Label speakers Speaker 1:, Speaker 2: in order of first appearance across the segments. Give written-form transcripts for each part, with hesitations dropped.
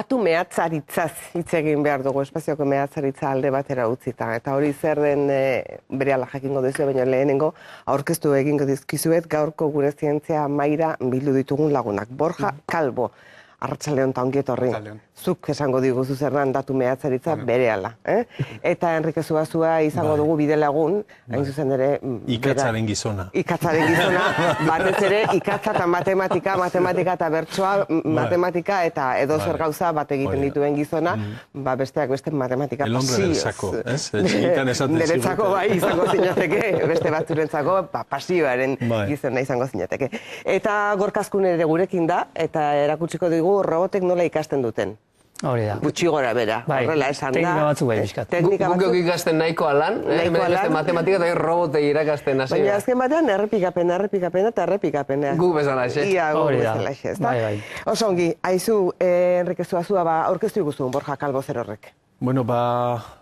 Speaker 1: Datu mehatzaritzaz hitz egin behar dugu, espazioko mehatzaritza alde batera utzita. Eta hori zer den berehala jakingo duzu, baina lehenengo aurkeztu egingo dizkizuet gaurko gure zientzia maira bildu ditugun lagunak. Borja Calvo, arratsalde on ta ongi etorri. Zuk esango diguzu zerran datu mehatzaritza berehala. Eta Enrique Zuazua izango dugu bidelagun, hain zuzen ere...
Speaker 2: Ikatzaren gizona.
Speaker 1: Ikatzaren gizona, batez ere ikatza eta matematika eta bertsoa, matematika eta edozer gauza bat egiten dituen gizona, besteak beste matematika pasioz. Niretzako bai izango zinateke, beste batzurentzako pasioaren gizona izango zinateke. Eta Gorkazkun ere gurekin da, eta erakutsiko digu robotek nola ikasten duten.
Speaker 3: Hori da.
Speaker 1: Gutxi gora bera, horrela esan da.
Speaker 3: Teknika batzuk bai bizkat.
Speaker 4: Guk ikasten nahikoa lan, matematika eta robotei irakasten hasi.
Speaker 1: Baina azken batean errepikapena eta errepikapena.
Speaker 4: Gu bezala xe.
Speaker 1: Ia, gu bezala xe, ezta? Oso ongi, haizu, Enrique Zuazua, aurkeztu iguzu, Borja Calvo zer horrek.
Speaker 2: Bueno,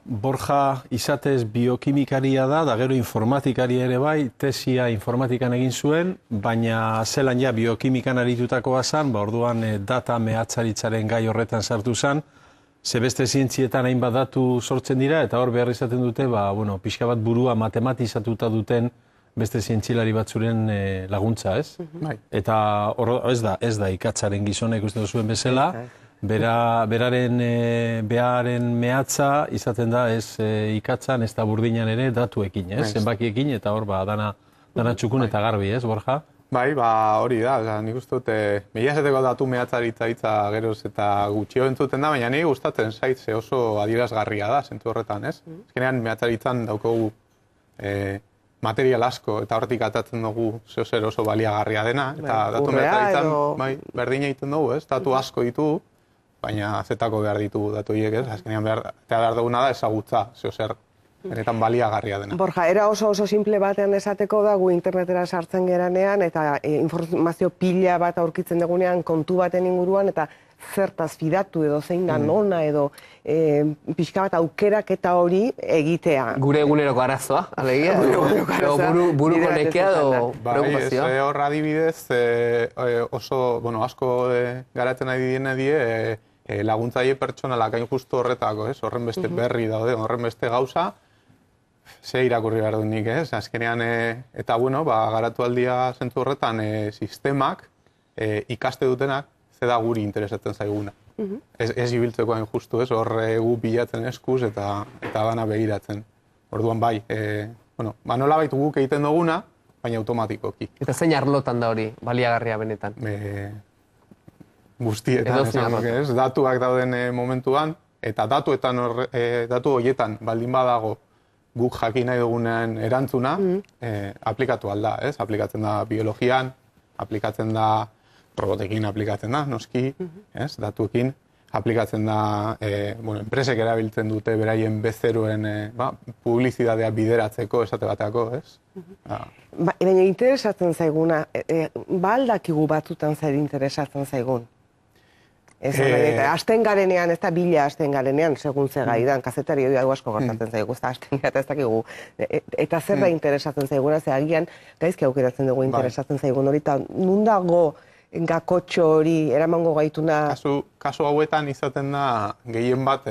Speaker 2: Borja izatez biokimikaria da gero informatikari ere bai, tesia informatikan egin zuen, baina zelan ja biokimikan aritutakoa zan, orduan data mehatzaritzaren gai horretan sartu zan, ze beste zientzietan hainbat datu sortzen dira, eta hor behar izaten dute, pixka bat burua matematizatuta duten beste zientzilari batzuren laguntza, ez? Eta ez da ikatzaren gizona ikusten zuen bezala, beraren mehatza izaten da ez ikatzan, ez da burdinan ere datuekin, zenbakiekin, eta hor dana txukun eta garbi, ez, Borja?
Speaker 5: Bai, hori da, nik uste dut, mila datu mehatzaritza hitza geroz eta gutxio entzuten da, baina niri gustatzen zait ze oso adierazgarria da, zentu horretan, ez? Ezkenean mehatzaritzan daukogu material asko eta hortik atatzen dugu zeozer oso baliagarria dena, eta datu mehatzaritzan berdin egiten dugu, ez? Datu asko ditugu, baina zetako behar ditugu datu hiek, ez? Azkenean behar duguna da ezagutza, zeozer, benetan baliagarria dena.
Speaker 1: Borja, era oso simple batean esateko da, gu internetera sartzen geranean, eta informazio pila bat aurkitzen dugunean kontu baten inguruan, eta zertaz fidatu edo zein da nona edo pixka bat aukerak eta hori egitea.
Speaker 4: Gure eguneroko arazoa, alegia? Buruko nekea edo preocupazioa?
Speaker 5: Bai, hor adibidez oso, asko garatzen ari die laguntzaile pertsonalak hain justu horretako, horren beste berri daude, horren beste gauza, ze irakurri behar du nik, azkenean, eta garatu aldia zentzu horretan sistemak ikaste dutenak, ze da guri interesatzen zaiguna. Ez ibiltzeko hain justu, hor gu bilatzen eskuz eta dana begiratzen. Orduan bai, nola baitu guk egiten duguna, baina automatikoki.
Speaker 4: Eta zein arlotan da hori baliagarria benetan?
Speaker 5: Guztietan, datuak dauden momentuan, eta datu horietan baldin badago guk jakin nahi dugunean erantzuna, aplikatu alda, aplikatzen da biologian, aplikatzen da robotekin aplikatzen da, noski, datuekin, aplikatzen da, enpresek erabiltzen dute beraien bezeroen publizidadea bideratzeko, esate bateako,
Speaker 1: Baina interesatzen zaiguna, aldakigu batzutan zer interesatzen zaigun? Asten garenean, ez da bila asten garenean, segun ze gaidan, kazetari hori asko gertatzen zaigu, ez da asten gara, ez dakigu. Eta zer da interesatzen zaiguna, ze agian, gaizki aukeratzen dugu interesatzen zaigun hori, eta nundago gakotxo hori eramango gaituna...
Speaker 5: Kasu hauetan izaten da gehien bat,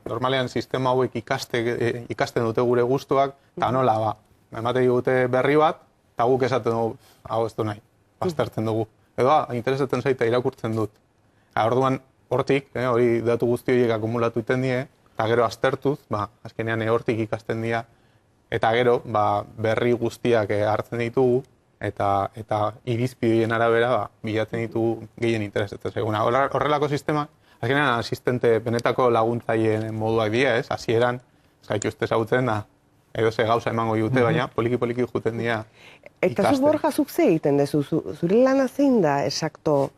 Speaker 5: normalean sistema hauek ikasten dute gure gustuak, eta nola, ematen dute berri bat, eta guk esaten dugu, hau ez du nahi, baztertzen dugu. Edo, interesatzen zaita irakurtzen dut. Orduan, hortik, hori datu guzti horiek akumulatu iten die, eta gero aztertuz, azkenean hortik ikasten dira, eta gero berri guztiak hartzen ditugu, eta irizpideen arabera bilatzen ditugu gehien interesatzen zaiguna. Horrelako sistema, azkenean asistente benetako laguntzaileen moduak dira, hasieran, gaituzte zautzen da, edo ze gauza emango dute, baina poliki juten dira ikasten.
Speaker 1: Eta zu Borja zuk ze egiten dezu, zure lana zein da, esakto?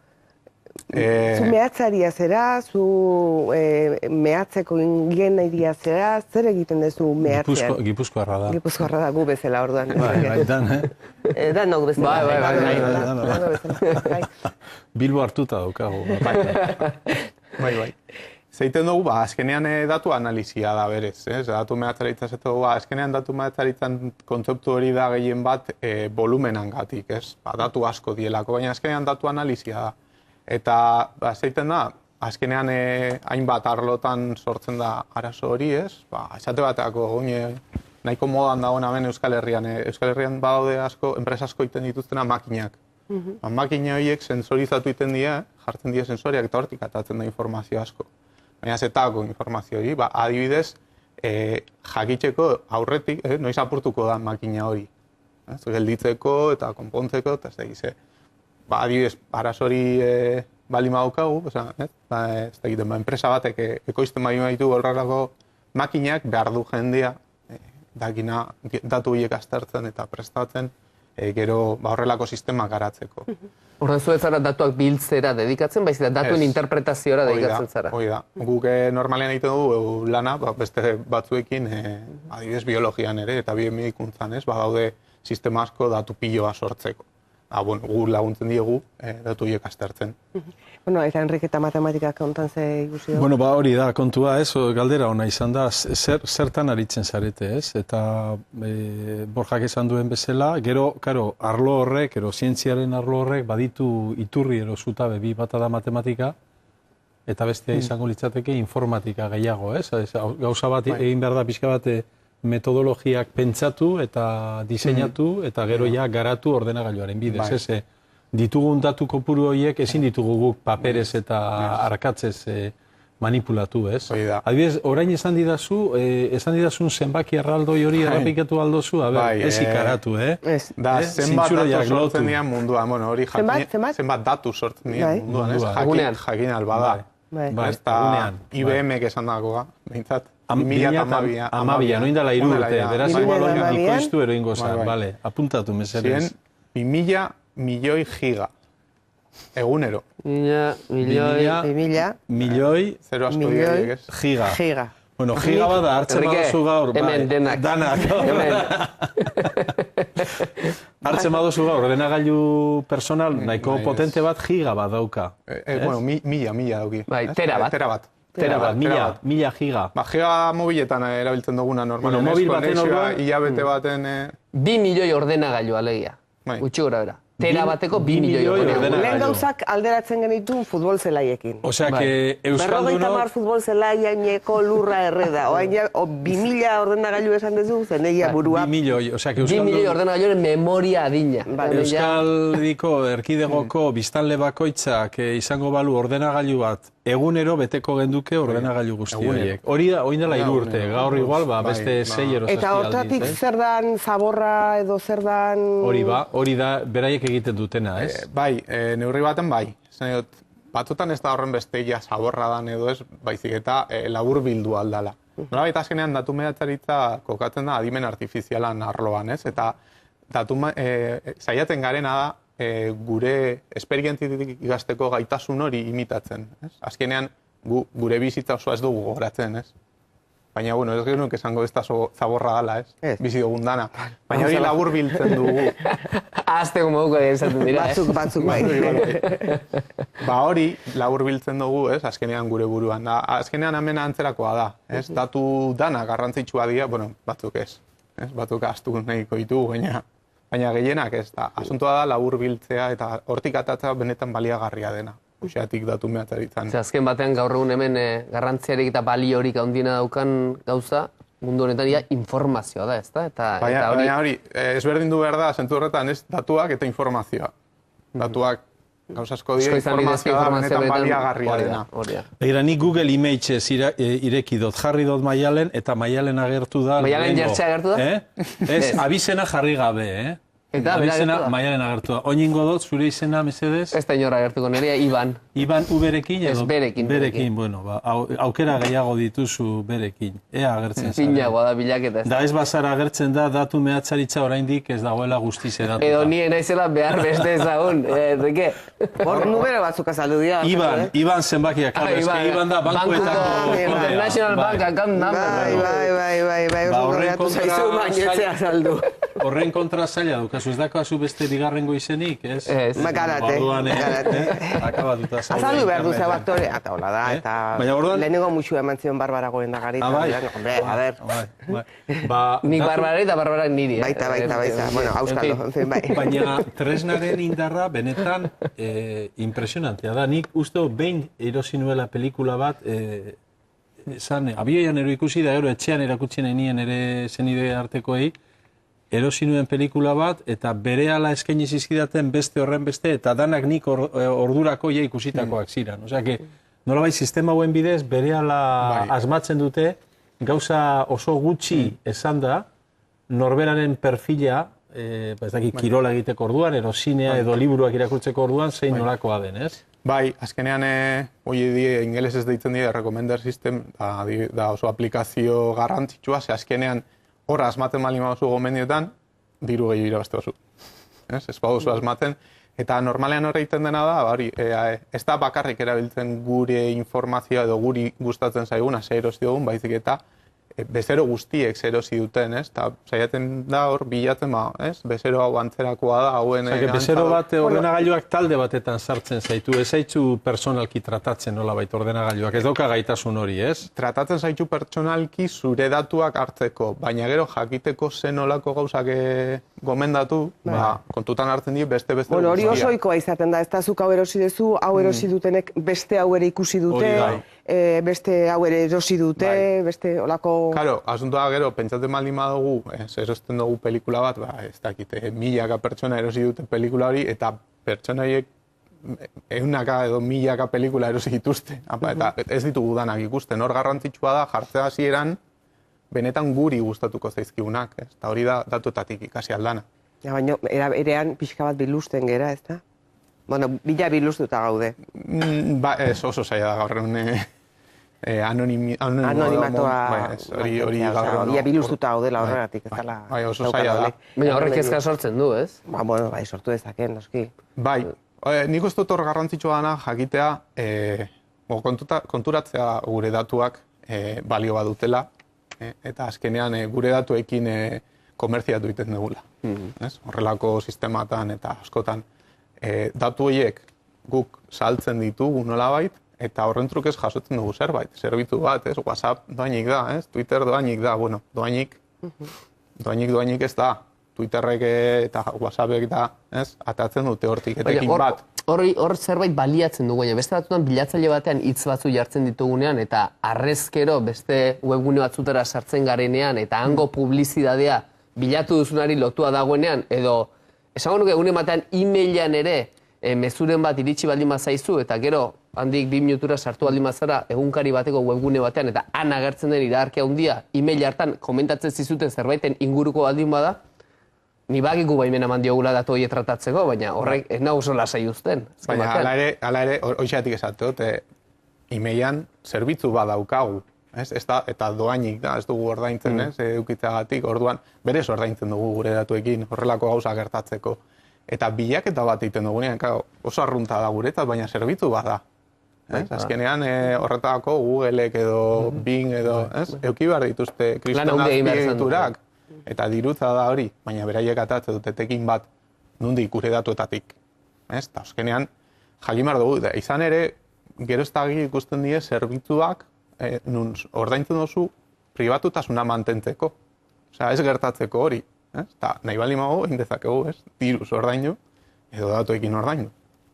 Speaker 1: Zu mehatzaria zera, zu mehatzeko ingen nahi dia zera, zer egiten dezu mehatzean?
Speaker 2: Gipuzkoarra da.
Speaker 1: Gipuzkoarra da, gu bezala orduan.
Speaker 2: Bai, dan,
Speaker 1: Danok bezala.
Speaker 4: Bai.
Speaker 2: Bilbo hartuta daukagu.
Speaker 5: Bai. Zeiten dugu, azkenean datu analizia da berez, datu mehatzaritza zetu, azkenean datu mehatzaritzan kontzeptu hori da gehien bat volumenangatik, datu asko dielako, baina azkenean datu analizia da. Eta zeiten da, azkenean hainbat arlotan sortzen da arazo hori, ez? Esate bateako, nahiko modan dagoen hemen Euskal Herrian. Euskal Herrian badaude asko, enpresa asko iten dituztena makinak. Makina horiek sensorizatu iten dira, jartzen dira sensoriak eta hortik atatzen da informazio asko. Baina zetako informazio hori, adibidez, jakiteko aurretik, noiz apurtuko da makina hori. Gelditzeko eta konpontzeko, eta ez da gize. Adibidez, arazo hori baldin badaukagu, ez da egiten, enpresa batek ekoizten baldin baditu horrelako makinak behar du jendea, dakina datu horiek aztertzen eta prestatzen, gero horrelako sistemak garatzeko.
Speaker 4: Horren zuetzara datuak biltzera dedikatzen, baizik da datuen interpretaziora dedikatzen zara.
Speaker 5: Hoi da. Guk normalean egiten dugu lana, beste batzuekin, adibidez biologian ere, eta biomedikuntzan ez, badaude sistema asko datu piloa sortzeko. Gu laguntzen diegu datu horiek aztertzen.
Speaker 1: Eta Enrik eta matematikak kontan ze ikusi dugu?
Speaker 2: Hori da, kontua ez, galdera ona izan da, zertan aritzen zarete ez, eta Borjak esan duen bezala, gero, arlo horrek, zientziaren arlo horrek, baditu iturri zutabe bi bata da matematika, eta bestea izango litzateke informatika gehiago, ez? Gauza bat egin behar da pixka bat metodologiak pentsatu eta diseinatu eta gero ja garatu ordenagailuaren bidez, ez? Ditugun datu kopuru horiek ezin ditugu guk paperez eta arkatzez manipulatu, ez? Adibidez, orain esan didazun zenbaki erraldoi hori errapikatu aldozu, ez ikaratu,
Speaker 5: Da, zenbat datu sortzen dian munduan, hori zenbat datu sortzen dian munduan, ez? Jakin albada. Eta IBM-ek esan dagoa, behintzat.
Speaker 2: 2012, noin dela 3 urte, beraz igual hori ikoiztu eroingo zan, bale, apuntatu mesedez.
Speaker 5: 2000 milioi giga, egunero.
Speaker 1: Milioi
Speaker 2: giga. Bueno, giga bada, hartzen baduzu gaur,
Speaker 4: hemen
Speaker 2: danak. Hartzen baduzu gaur, ordenagailu personal, nahiko potente bat giga bat dauka.
Speaker 5: Bueno, mila dauki.
Speaker 4: Terabat,
Speaker 2: mila giga.
Speaker 5: Giga mobiletan erabiltzen duguna normalen.
Speaker 2: Mobil baten orduan.
Speaker 5: Hilabete baten...
Speaker 4: 2 milioi ordenagailu alegia. Gutxi gora bera. Terabateko 2 milioi ordenagailu.
Speaker 1: Lehen gauzak alderatzen genituen futbol zelaiekin.
Speaker 2: Osea, que Euskalduna...
Speaker 1: 50 futbol zelaiaineko lurra erreda. Oain 2000 ordenagailu esan dezu, zeneia burua.
Speaker 2: 2 milioi, osea, que
Speaker 4: 2 milioi ordenagailuaren memoria adina.
Speaker 2: Euskaldiko erkidegoko biztanle bakoitzak izango balu ordenagailu bat egunero beteko genduke ordenagailu guzti horiek. Hori da, oin dela 3 urte, gaur igual, beste 6 erosazki
Speaker 1: Eta hortatik zer dan zaborra edo zer dan...
Speaker 2: Hori da, beraiek egiten dutena, ez?
Speaker 5: Bai, neurri baten bai. Batzutan ez da horren besteia zaborra dan edo ez, baizik eta labur bildu aldala. Nolabait azkenean datu mehatzaritza kokatzen da adimen artifizialan arloan, ez? Eta saiatzen garena da gure esperientzitik ikasteko gaitasun hori imitatzen, ez? Azkenean gure bizitza osoa ez dugu gogoratzen, ez? Baina, bueno, ez genuen esango ez da zaborra dala, ez? Bizi dugun dana. Baina hori labur biltzen dugu.
Speaker 4: Azteko moduko esaten dira,
Speaker 1: Batzuk bai.
Speaker 5: Hori labur biltzen dugu, ez? Azkenean gure buruan. Azkenean hemen antzerakoa da, ez? Datu dana garrantzitsua dira, bueno, batzuk ez. Batzuk astu nahiko ditugu, baina gehienak ez da. Asuntoa da labur biltzea eta hortik atatzea benetan baliagarria dena. Uxeatik datu mehatzaritzen.
Speaker 4: Azken batean gaur egun hemen garrantziarik eta baliorik handiena daukan gauza, mundu honetan informazioa da, ezta?
Speaker 5: Baina hori, ezberdin du behar da, zentu horretan, ez datuak eta informazioa. Datuak gauzasko dira, informazioa da benetan baliagarria dena.
Speaker 2: Begira, nik Google Images ireki dut, jarri dut Maialen, eta Maialen agertu da...
Speaker 4: Maialen jertzea agertu da?
Speaker 2: Ez, abizena jarri gabe,
Speaker 4: Eta
Speaker 2: abizena Maialen agertu da. Oingo dut, zure izena, mesedez?
Speaker 4: Ez da inora agertuko nerea, Iban.
Speaker 2: Iban uberekin edo?
Speaker 4: Ez, berekin.
Speaker 2: Berekin, bueno, aukera gehiago dituzu berekin. Ea agertzen zara.
Speaker 4: Pinagoa da bilaketa.
Speaker 2: Da ez bazara agertzen da, datu mehatzaritza oraindik ez dagoela guztiz edatuta.
Speaker 4: Edo nien naizela behar beste ezagun, Enrique.
Speaker 1: Hor nubero batzuk azaldu dira.
Speaker 2: Iban zenbakiak, Iban da bankuetako...
Speaker 4: International Bank account number.
Speaker 1: Bai. Horren kontra
Speaker 2: zaila dukazu ez dakoazu beste bigarrengo izenik, ez?
Speaker 4: Ez.
Speaker 1: Garate, garate.
Speaker 2: Akabatuta zaude.
Speaker 1: Azaldu behar du
Speaker 2: internet.
Speaker 1: zeu aktore, eta hola da, eta
Speaker 2: Baina orduan-
Speaker 1: lehenengo musu eman zion Barbara Goendagari.
Speaker 2: Bai.
Speaker 1: Hombre, a ber.
Speaker 4: Nik Barbarari eta Barbarak niri,
Speaker 1: Baita. Bueno, auskalo, en fin, bai.
Speaker 2: Baina tresnaren indarra benetan impresionantea da. Nik uste behin erosi nuela pelikula bat, abioian ero ikusi da, gero etxean erakutsi nahi nien ere zenide artekoei, erosi nuen pelikula bat, eta berehala eskaini zizkidaten beste horren beste, eta danak nik ordurako ja ikusitakoak ziren. Osea, que nolabait sistema hauen bidez berehala asmatzen dute, gauza oso gutxi esan da, norberaren perfila, ez dakit, kirola egiteko orduan, edo zinea edo liburuak irakurtzeko orduan, zein nolakoa den, ez?
Speaker 5: Bai, azkenean, ingelesez deitzen dira, recommender system, da oso aplikazio garrantzitsua, ze azkenean horra asmaten bali maduzu gomendietan, diru gehiago irabazte oso. Ez baduzu asmaten, eta normalean horre egiten dena da, ez da bakarrik erabiltzen gure informazioa edo guri gustatzen zaiguna, ze erosi dugun, baizik eta bezero guztiek erosi duten, ez? Eta saiatzen da hor bilatzen, ez? Bezero hau antzerakoa da, hauen...
Speaker 2: Bezero bat ordenagailuak talde batetan sartzen zaitu, ez zaitzu personalki tratatzen nolabait ordenagailuak, ez dauka gaitasun hori, ez?
Speaker 5: Tratatzen zaitu pertsonalki zure datuak hartzeko, baina gero jakiteko zen olako gauzak gomendatu, kontutan hartzen di beste
Speaker 1: Bueno, hori oso ohikoa izaten da, ez da zuk hau erosi duzu, hau erosi dutenek beste hau ere ikusi dute, beste hau ere erosi dute, beste olako...
Speaker 5: Claro, asuntoa gero, pentsatzen baldin badugu, erosten dugu pelikula bat, ez dakite, milaka pertsona erosi dute pelikula hori, eta pertsona horiek eunaka edo milaka pelikula erosi dituzte. Eta ez ditugu danak ikusten, hor garrantzitsua da, jartzea hasieran benetan guri gustatuko zaizkigunak, eta hori da datuetatik ikasi aldana.
Speaker 1: Baina, erean pixka bat bilusten gera, ez da? Bueno, bila bilustuta gaude.
Speaker 5: Ez oso zaila da gaur
Speaker 1: anonimatoa
Speaker 5: hori gaur
Speaker 1: ia bilustuta gaudela horregatik, ez dela...
Speaker 5: Bai, oso zaila da.
Speaker 4: Baina horrek ezka sortzen du, ez?
Speaker 1: Bueno, bai, sortu dezaken, noski.
Speaker 5: Bai, nik uste dut hor garrantzitsua dana jakitea, konturatzea gure datuak balio badutela, eta azkenean gure datuekin komertziatu egiten dugula. Horrelako sistematan eta askotan. Datu horiek guk saltzen ditugu nolabait, eta horren trukez jasotzen dugu zerbait. Zerbitu bat, WhatsApp doainik da, Twitter doainik da, bueno, doainik ez da. Twitterrek eta WhatsAppek da, atatzen dute hortik etekin bat.
Speaker 4: Hor zerbait baliatzen dugu, beste batutan bilatzaile batean hitz batzu jartzen ditugunean, eta arrezkero beste webgune batzutera sartzen garenean, eta hango publizidadea bilatu duzunari lotua dagoenean, edo esango nuke egune batean e-mailean ere mezuren bat iritsi baldin bazaizu, eta gero handik 2 minutura sartu baldin bazara egunkari bateko webgune batean, eta han agertzen den iragarkia handia, e-mail hartan komentatzen zizuten zerbaiten inguruko baldin bada, ni bakiku baimena eman diogula datu horiek tratatzeko, baina horrek ez nahu oso lasai uzten.
Speaker 5: Baina, hala ere, hoxeatik esateot, e-mailan zerbitzu badaukagu, eta doainik da, ez dugu ordaintzen, edukitzeagatik, orduan, berez ordaintzen dugu gure datuekin, horrelako gauza gertatzeko. Eta bilaketa bat egiten dugunean, oso arrunta da guretzat, baina zerbitzu bada. Azkenean horretako Googleek edo Bing edo, euki behar dituzte kriston azpiegiturak. Eta dirutza da hori, baina beraiek atatze dute etekin bat nondik gure datuetatik. Eta azkenean jakimar dugu, izan ere, gero ez da ikusten die zerbitzuak nun ordaintzen duzu pribatutasuna mantentzeko. Osea, ez gertatzeko hori. Eta nahi bali mago, indezakegu, diruz ordaindu, edo datuekin ordaindu.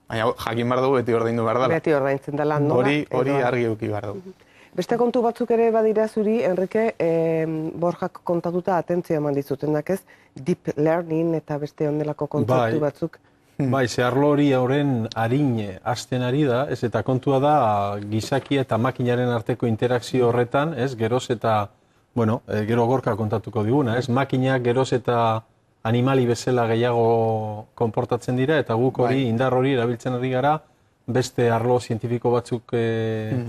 Speaker 5: Baina jakin behar dugu beti ordaindu behar dela.
Speaker 1: Beti ordaintzen dela, nola?
Speaker 5: Hori argi euki behar dugu.
Speaker 1: Beste kontu batzuk ere badira zuri, Enrique, Borjak kontatuta atentzio eman dizutenak ez, deep learning eta beste ondelako kontzeptu batzuk.
Speaker 2: Bai, ze arlo hori horren arine hasten ari da, ez, eta kontua da gizakia eta makinaren arteko interakzio horretan, ez, geroz eta, bueno, gero Gorka kontatuko diguna, ez, makinak geroz eta animali bezala gehiago konportatzen dira, eta guk hori, indar hori erabiltzen ari gara, beste arlo zientifiko batzuk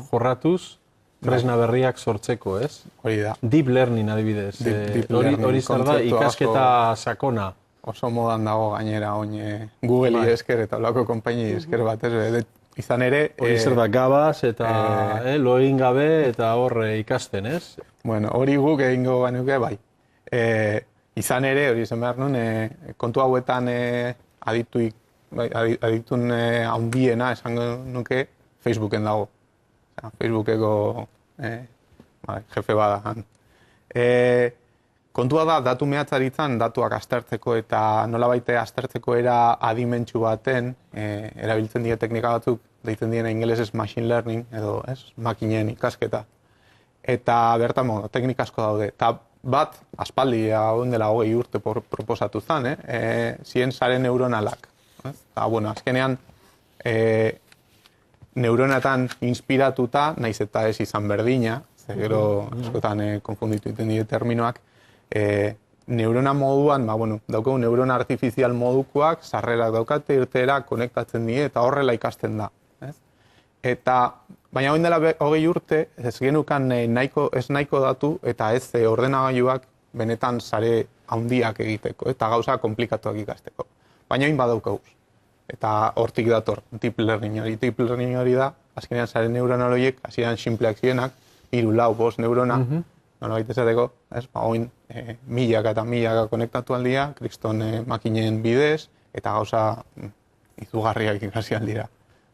Speaker 2: jorratuz, tresna berriak sortzeko, ez?
Speaker 5: Hori da.
Speaker 2: Deep learning adibidez. Hori zer da, ikasketa sakona.
Speaker 5: Oso modan dago gainera, Google esker eta olako konpaini esker bat, izan ere...
Speaker 2: Hori zer da, gabaz eta lo egin gabe eta hor ikasten, ez?
Speaker 5: Bueno, hori guk egingo ganuke bai. Izan ere, hori izan behar nun, kontu hauetan aditun handiena esan nuke Facebooken dago. Facebookeko jefe bada. Kontua da, datu mehatzaritzan, datuak aztertzeko eta nolabait aztertzeko era adimentsu baten, erabiltzen die teknika batzuk, deitzen diena ingelesez machine learning, edo makinen ikasketa. Eta bertan, teknika asko daude. Eta bat, aspaldi, hauen dela 20 urte proposatu zen, zien sare neuronalak. Eta, azkenean, neuronatan inspiratuta, naiz eta ez izan berdina, gero askotan konfunditu iten die terminoak, neurona moduan, daukagu neurona artifizial modukoak, sarrerak daukate irteera konektatzen die eta horrela ikasten da. Baina hain dela 20 urte, ez genukan ez nahiko datu eta ez ordenagailuak benetan sare handiak egiteko eta gauza komplikatuak ikasteko. Baina hain badaukaguz. Eta hortik dator, deep learning hori. Deep learning hori da, azkenean sare neuronal horiek, hasieran simpleak zienak, 3, 4, 5 neurona, nolabait esateko, oin milaka eta milaka konektatu aldia, kriston makinen bidez, eta gauza izugarriak ikasi aldira.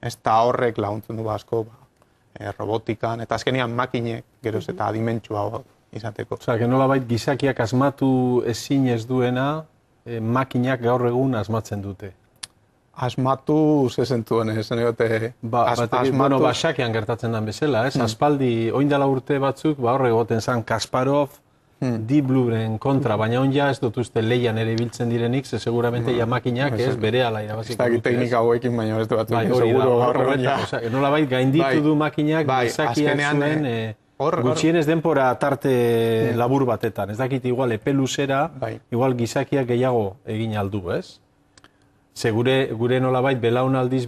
Speaker 5: Eta horrek laguntzen du asko robotikan, eta azkenean makinek geroz eta adimentsua izateko.
Speaker 2: Osea, nolabait gizakiak asmatu ezin ez duena, makinak gaur egun asmatzen dute.
Speaker 5: Asmatu zezentuen, esan egote...
Speaker 2: Basakean gertatzen den bezala, ez? Aspaldi, oin dela urte batzuk, horre egoten zen Kasparov, Deep Blueren kontra, baina on ja ez dut uste leian ere biltzen direnik, ze seguramente ja makinak ez bere ala irabaziko dute.
Speaker 5: Ez dakit teknika hauekin, baina ez dut batzuk, seguro gaur egun ja.
Speaker 2: Nolabait gainditu du makinak gizakiak zuen gutxienez denpora tarte labur batetan. Ez dakit igual epe luzera, igual gizakiak gehiago egin aldu, ez? Ze gure nolabait belaunaldiz,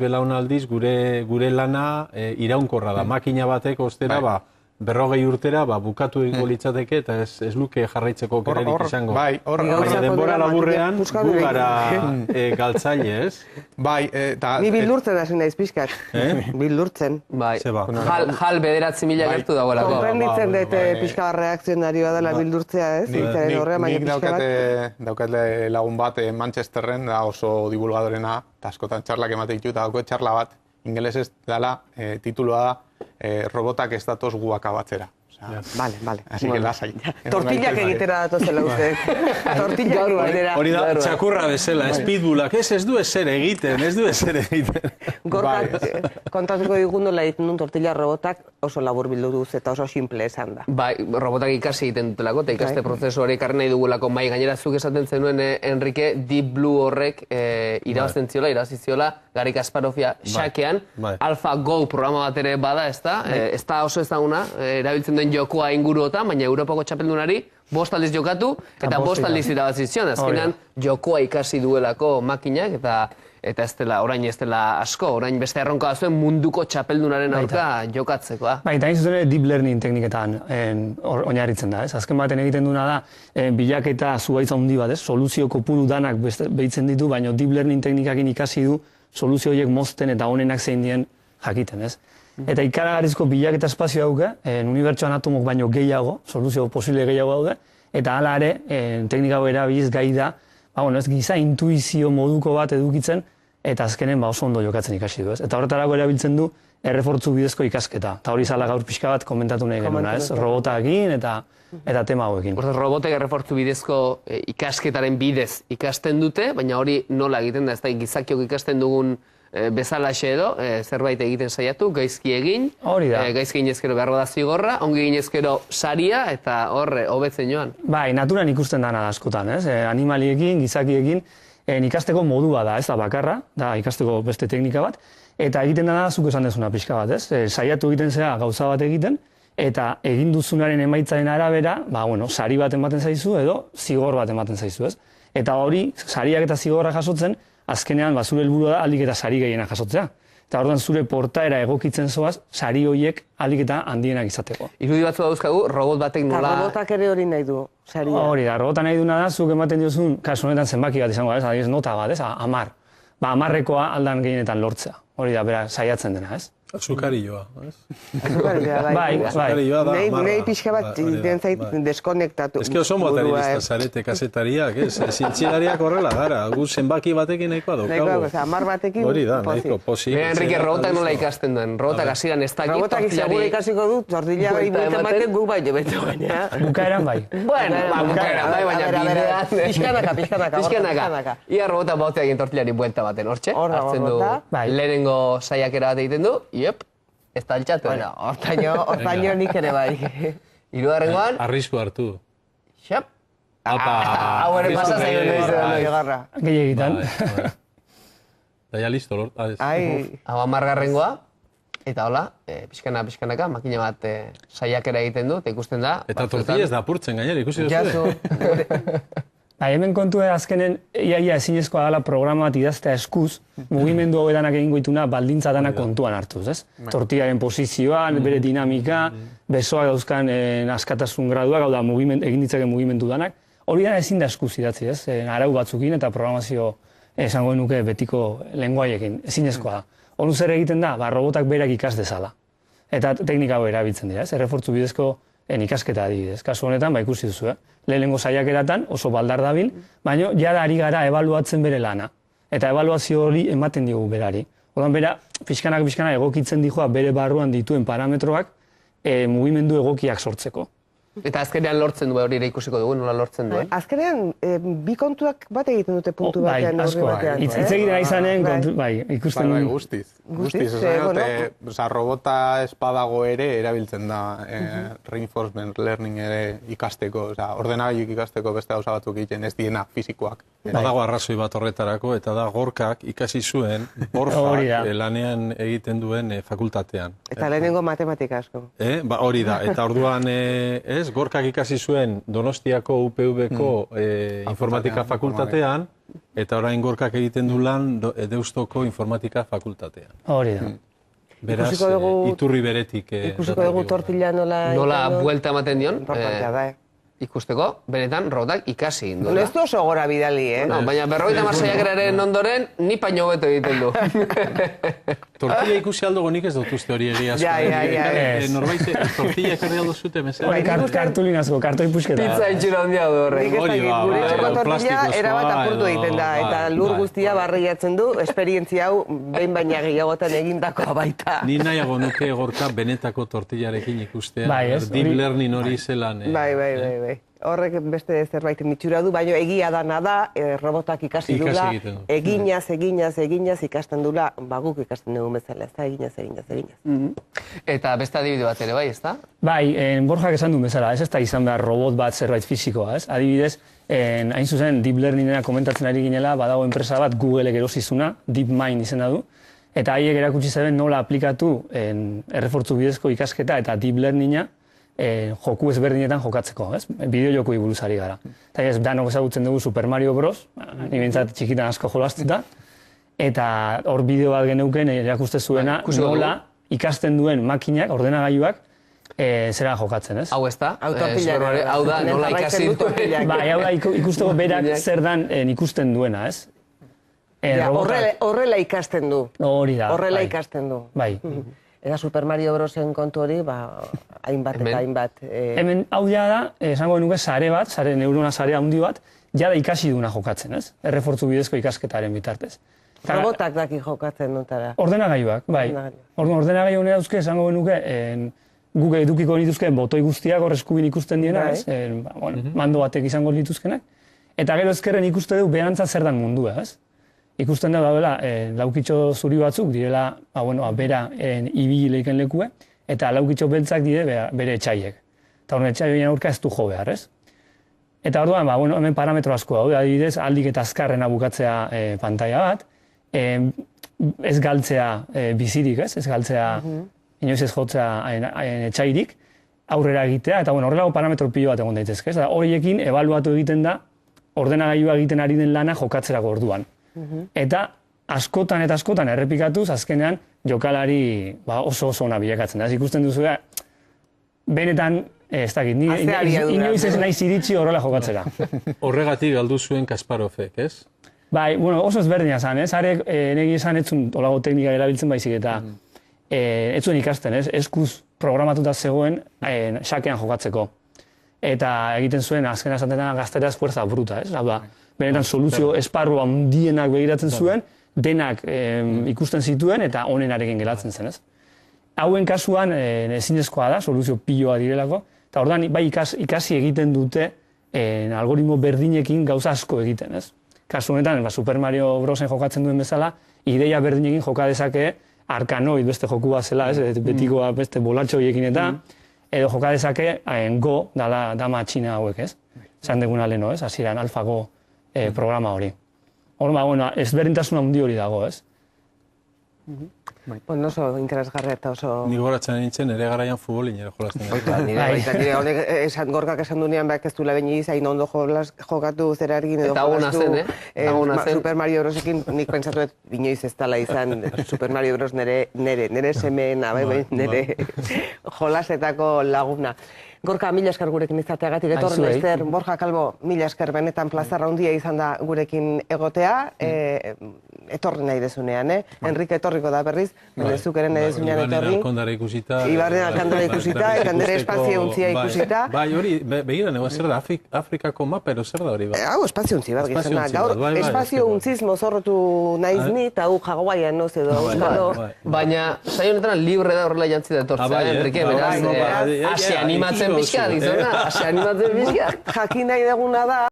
Speaker 2: gure lana iraunkorra da. Makina batek ostera, 40 urtera bukatu egingo litzateke eta ez luke jarraitzeko kererik izango. Baina denbora laburrean gu gara galtzaile, ez?
Speaker 1: Ni bildurtzen hasi naiz pixkat. Bildurtzen.
Speaker 4: Jal 9.000 gertu dagoelako.
Speaker 1: Konprenditzen dut pixka reakzionarioa dela bildurtzea, ez?
Speaker 5: Nik daukat lagun bat Manchesterren, da oso divulgadorena, eta askotan txarlak emate ditu, eta dauko txarla bat, ingelesez dela, tituloa da, robotak ez datoz guak abatzera.
Speaker 1: Vale.
Speaker 5: Así que lasai.
Speaker 1: Tortillak egitera datozela uste. Tortillak egitera.
Speaker 2: Hori da, txakurra bezala, speedbullak, ez du ezer egiten,
Speaker 1: Gorkak kontatuko digun nola egiten duen tortilla robotak oso labur bildu duz eta oso simple esan da.
Speaker 4: Bai, robotak ikasi egiten dutelako, eta ikaste prozesu hori ekarri nahi dugulako. Bai, gainera zuk esaten zenuen, Enrique, Deep Blue horrek irabazten ziola, Gari Kasparovia xakean, AlphaGo programa bat ere bada, ez da oso ezaguna, erabiltzen duen jokoa inguruotan, baina Europako txapeldunari 5 aldiz jokatu eta 5 aldiz irabazi zion. Azkenean jokoa ikasi duelako makinak eta orain ez dela asko, orain beste erronka zuen munduko txapeldunaren aurka jokatzekoa.
Speaker 3: Eta hain zuzen deep learning tekniketan oinarritzen da, ez? Azken baten egiten duena da, bilaketa zuhaitza handi bat, ez? Soluzio kopuru danak behitzen ditu, baina deep learning teknikakin ikasi du soluzio horiek mozten eta honenak zein dien jakiten, ez? Eta ikaragarrizko bilaketa espazio dauke, unibertsoan atomok baino gehiago, soluzio posible gehiago daude, eta hala ere, teknika hau erabiliz gai da, ez giza intuizio moduko bat edukitzen, eta azkenen oso ondo jokatzen ikasi du, ez? Eta horretarako erabiltzen du errefortzu bidezko ikasketa. Eta hori zala gaur pixka bat komentatu nahi genuna, ez? Robotakin eta tema hauekin.
Speaker 4: Robotek errefortzu bidezko ikasketaren bidez ikasten dute, baina hori nola egiten da, ez da gizakiok ikasten dugun bezalaxe edo, zerbait egiten saiatu, gaizki egin, gaizki ginezkero behar da zigorra, ongi ginezkero saria, eta horre, hobetzen joan.
Speaker 3: Bai, naturan ikusten dana askotan, ez? Animaliekin, gizakiekin, ikasteko modua da, ez da bakarra, da ikasteko beste teknika bat, eta egiten dana zuk esan dezuna pixka bat, ez? Saiatu egiten zera gauza bat egiten, eta egin duzunaren emaitzaren arabera, sari bat ematen zaizu edo zigor bat ematen zaizu, ez? Eta hori, sariak eta zigorra jasotzen, azkenean, zure helburua da aldik eta sari gehiena jasotzea. Eta orduan zure portaera egokitzen zoaz, sari horiek aldik eta handienak izateko.
Speaker 4: Irudi batzu dauzkagu, robot batek nola...
Speaker 1: Eta robotak ere hori nahi du, saria.
Speaker 3: Hori da, robota nahi duena da, zuk ematen diozun, kasu honetan zenbaki bat izango da, ez, nota bat, ez, 10. 10rekoa aldan gehienetan lortzea. Hori da, bera, saiatzen dena, ez?
Speaker 2: Azukarioa, ez?
Speaker 1: Azukarioa,
Speaker 3: Bai.
Speaker 2: Azukarioa da,
Speaker 1: Nei pixka bat den zait deskonektatu.
Speaker 2: Ez que oso materialista zarete kazetariak, ez? Zientzialariak horrela gara, gu zenbaki batekin nahikoa daukagu.
Speaker 1: Amar batekin
Speaker 2: Hori da, nahiko posi.
Speaker 4: Enrique, robotak nola ikasten duen? Robotak hasieran ez dakit,
Speaker 1: Robotak segura ikasiko du, tortilla hori buelta ematen guk baino beto gaina.
Speaker 3: Bukaeran bai.
Speaker 4: Bueno, bukaeran, bai, baina bidean.
Speaker 1: Pixkanaka.
Speaker 4: Ia robota baute egin tortillari buelta baten, hortxe?
Speaker 1: Hor da,
Speaker 4: Hartzen du
Speaker 1: robota.
Speaker 4: lehenengo saiakera bat egiten du, iep, ez da altxatu.
Speaker 1: Bueno, hortaino nik ere bai.
Speaker 4: Hirugarrengoan,
Speaker 2: Arrisku hartu.
Speaker 4: xap.
Speaker 2: Apa!
Speaker 4: Hau ere pasa zaio
Speaker 1: Bigarra.
Speaker 3: Gehiegitan.
Speaker 2: Da ya listo, lor.
Speaker 1: Ai,
Speaker 4: Hau 10garrengoa, eta hola, pixkanaka, makina bat saiakera egiten du, eta ikusten da.
Speaker 2: Eta tortilla ez da apurtzen gainera, ikusi duzu.
Speaker 1: jaso.
Speaker 3: Bai, hemen kontua azkenen, iaia ezinezkoa dela programa bat idaztea eskuz, mugimendu hau edanak egingo dituna baldintza danak kontuan hartuz, ez? Tortillaren posizioan, bere dinamika, besoak dauzkan askatasun graduak, hau da, egin ditzaken mugimendu danak. Hori da ezin da eskuz idatzi, ez? Arau batzukin eta programazio esango nuke betiko lenguaiekin, ezinezkoa da. Honu zer egiten da, robotak berak ikas dezala. Eta teknika hau erabiltzen dira, ez? Errefortzu bidezko ikasketa adibidez. Kasu honetan, ikusi duzu, lehenengo saiakeratan oso baldar dabil, baina jada ari gara ebaluatzen bere lana. Eta ebaluazio hori ematen diogu berari. Orduan bera, pixkanak egokitzen dijoa bere barruan dituen parametroak mugimendu egokiak sortzeko.
Speaker 4: Eta azkenean lortzen du, hori ere ikusiko dugu, nola lortzen duen.
Speaker 1: Azkenean, bi kontuak bat egiten dute puntu batean, horri batean.
Speaker 3: Hitz egiten izanen, ikusten
Speaker 5: Bai,
Speaker 3: duen.
Speaker 5: guztiz. Robota espadago ere erabiltzen da reinforcement learning ere ikasteko, ordenagailuak ikasteko beste gauza batzuk egiten ez diena fisikoak.
Speaker 2: Badago arrazoi bat horretarako, eta da Gorkak ikasi zuen Borjak lanean egiten duen fakultatean.
Speaker 1: Eta lehenengo matematika asko.
Speaker 2: Hori da, eta orduan Gorkak ikasi zuen Donostiako UPV-ko informatika fakultatean, eta orain Gorkak egiten du lan Deustoko informatika fakultatean.
Speaker 3: Hori da.
Speaker 2: Beraz, iturri beretik.
Speaker 1: Ikusiko dugu tortilla
Speaker 4: nola buelta ematen dion.
Speaker 1: Importantea da,
Speaker 4: Ikusteko, benetan, robotak ikasi egin duela.
Speaker 1: Ez du oso gora bidali,
Speaker 4: Baina 50 saiakeraren ondoren, ni paino hobeto egiten du.
Speaker 2: Tortilla ikusi aldo nik ez dut uste hori egia asko. Norbait, tortilla ekarri aldo zute, mesela?
Speaker 3: Hori kartulinazko, kartoi pusketa.
Speaker 4: Pizza itxura handia du horrek.
Speaker 1: Gure txoko tortilla erabat apurtu egiten da, eta lur guztia barriatzen du, esperientzia hau behin baina gehiagotan egindakoa baita.
Speaker 2: Ni nahiago nuke Gorka benetako tortillarekin ikustea. Deep learning hori zelan.
Speaker 1: Bai. Horrek beste zerbait mitxura du, baina egia dana da, robotak ikasi dula, eginaz ikasten dula, guk ikasten dugu bezala, ez da, eginaz.
Speaker 4: Eta beste adibide bat ere, bai, ez da?
Speaker 3: Bai, Borjak esan du bezala, ez da izan behar robot bat zerbait fisikoa, ez? Adibidez, hain zuzen, Deep Learningena komentatzen ari ginela, badago enpresa bat Google-ek erosizuna, DeepMind izena du, eta haiek erakutsi zeben nola aplikatu errefortzu bidezko ikasketa eta Deep Learninga joku ezberdinetan jokatzeko, ez? Bideo jokui buruz ari gara. Eta ez, danok ezagutzen dugu Super Mario Bros. Ni behintzat txikitan asko jolastuta. Eta hor bideo bat geneuken erakuste zuena nola ikasten duen makinak, ordenagailuak, zera jokatzen, ez?
Speaker 4: Hau ez da? Hau da, nola ikasi duen.
Speaker 3: Bai, hau da ikusteko berak zer dan ikusten duena, ez?
Speaker 1: Horrela ikasten du.
Speaker 3: Hori da.
Speaker 1: Horrela ikasten du.
Speaker 3: Bai.
Speaker 1: Eta Super Mario Brosen kontu hori, hainbat eta hainbat.
Speaker 3: Hemen hau da, esango nuke sare bat, neurona sare handi bat, jada ikasi duna jokatzen, ez? Errefortzu bidezko ikasketaren bitartez.
Speaker 1: Robotak daki jokatzen dutara.
Speaker 3: Ordenagailuak, bai. Ordenagailu honen dauzke, esango nuke, guk edukiko dituzke botoi guztiak hor eskubin ikusten diena, ez? Mando batek izango dituzkenak. Eta gero ezkerren ikuste du beherantza zer dan mundua, ez? Ikusten da daudela, laukitxo zuri batzuk direla, bera ibili leiken lekue, eta laukitxo beltzak dire bere etxaiek. Eta horren etxaioen aurka ez du jo behar, ez? Eta orduan, hemen parametro asko daude, adibidez, aldik eta azkarrena bukatzea pantaila bat, ez galtzea bizirik, ez? Ez galtzea, inoiz ez jotzea etxairik, aurrera egitea, eta horrelago parametro pilo bat egon daitezke, ez? Horiekin ebaluatu egiten da, ordenagailua egiten ari den lana jokatzerako orduan. Eta askotan errepikatuz, azkenean jokalari oso ona bilakatzen da. Ikusten duzu, benetan, ez dakit, inoiz ez naiz iritsi horrela jokatzera.
Speaker 2: Horregatik galdu zuen Kasparovek, ez?
Speaker 3: Bai, oso ezberdina zan, ez? Harek negi esan etzun olago teknika erabiltzen baizik eta ez zuen ikasten, ez? Eskuz programatuta zegoen xakean jokatzeko. Eta egiten zuen, azken esatena gazteraz fuerza bruta, ez? Hau da, benetan soluzio esparru handienak begiratzen zuen, denak ikusten zituen eta onenarekin geratzen zen, ez? Hauen kasuan ezinezkoa da, soluzio piloa direlako, eta ordan bai ikasi egiten dute algoritmo berdinekin gauza asko egiten, ez? Kasu honetan, Super Mario Brosen jokatzen duen bezala, ideia berdinekin joka dezake Arkanoid beste joku bat zela, ez? Betikoa beste bolatxoiekin eta, edo joka dezake Go da matxina hauek, ez? Zan deguna leheno, ez? Hasieran AlphaGo programa hori. Horma, bueno, ezberdintasun handi hori dago, ez?
Speaker 1: Bueno, oso interesgarria eta oso...
Speaker 2: Ni goratzen nintzen, ere garaian futbolin ere jolazten.
Speaker 1: Nire honek gorkak esan dunean ez duela baina hain ondo jokatu zerarekin edo jolastu Super Mario Brosekin, nik pentsatu inoiz ez dela izan Super Mario Bros nire semeena, nire jolasetako laguna. Gorka, mila esker gurekin izateagatik, etorren Ester, Borja Calvo, mila esker benetan plazarra handia izan da gurekin egotea, etorri nahi dezunean, Enrique etorriko da berriz, zukeren nahi dezunean etorri.
Speaker 2: Ibarren Alkondara ikusita.
Speaker 1: Ibarren Alkondara ikusita, eta nire espazio untzia ikusita.
Speaker 2: Bai, hori, begira, nego, zer da, Afrikako mapa, zer da hori?
Speaker 1: Hau, espazio untzi bat gizena. Gaur, espazio untziz mozorrotu naiz ni, eta gu Hawaiian noz edo, euskalo.
Speaker 4: Baina, saio honetan libre da horrela jantzita etortzea, Enrique, beraz, ase animatzen pixka, dizona, ase animatzen pixka.
Speaker 1: Jakin nahi deguna da,